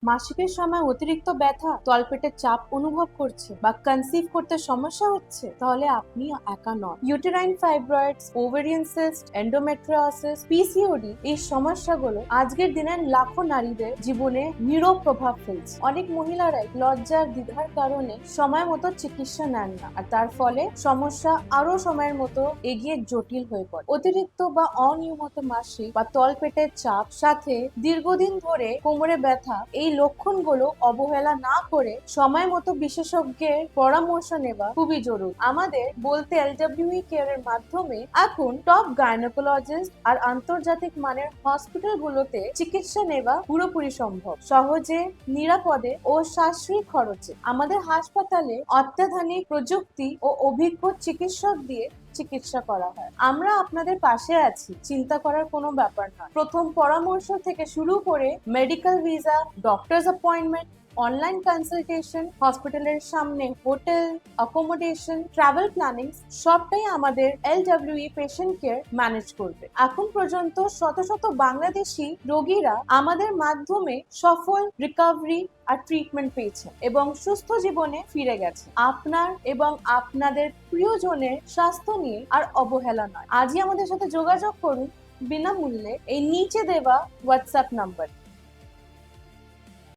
মাসিকের সময় অতিরিক্ত ব্যথা, তলপেটের চাপ অনুভব করছে বা কনসিভ করতে সমস্যা হচ্ছে, তাহলে আপনি একা নন। Uterine fibroids, ovarian cyst, endometriosis, PCOD এই সমস্যাগুলো আজকের দিনের লাখো নারীদের জীবনে নিরব প্রভাব ফেলছে। অনেক মহিলারাই লজ্জার দ্বিধার কারণে সময় মতো চিকিৎসা নেন না, আর তার ফলে সমস্যা আরো সময়ের মতো এগিয়ে জটিল হয়ে পড়ে। অতিরিক্ত বা অনিয়মিত মাসিক বা তলপেটের চাপ সাথে দীর্ঘদিন ধরে কোমরে ব্যথা, এই লক্ষণগুলো অবহেলা না করে সময় মতো বিশেষজ্ঞের পরামর্শ নেওয়া খুবই জরুরি। আমাদের বলতে এলডব্লিউই কেয়ার এর মাধ্যমে এখন টপ গাইনোকোলজিস্ট আর আন্তর্জাতিক মানের হসপিটালগুলোতে চিকিৎসা নেওয়া পুরোপুরি সম্ভব, সহজে, নিরাপদে ও সাশ্রয়ী খরচে। আমাদের হাসপাতালে অত্যাধুনিক প্রযুক্তি ও অভিজ্ঞ চিকিৎসক দিয়ে চিকিৎসা করা হয়। আমরা আপনাদের পাশে আছি, চিন্তা করার কোনো ব্যাপার নয়। প্রথম পরামর্শ থেকে শুরু করে medical visa, doctors appointment, online consultation, হসপিটালের সামনে হোটেল অ্যাকোমোডেশন, ট্রাভেল প্ল্যানিং, সবটাই আমাদের এলডব্লিউই পেশেন্ট কেয়ার ম্যানেজ করবে। এখন পর্যন্ত শত শত বাংলাদেশি রোগীরা আমাদের মাধ্যমে সফল রিকভারি আর ট্রিটমেন্ট পেয়েছে এবং সুস্থ জীবনে ফিরে গেছে। আপনার এবং আপনাদের প্রিয়জনের স্বাস্থ্য নিয়ে আর অবহেলা নয়। আজই আমাদের সাথে যোগাযোগ করুন বিনামূল্যে এই নিচে দেওয়া হোয়াটসঅ্যাপ নাম্বার।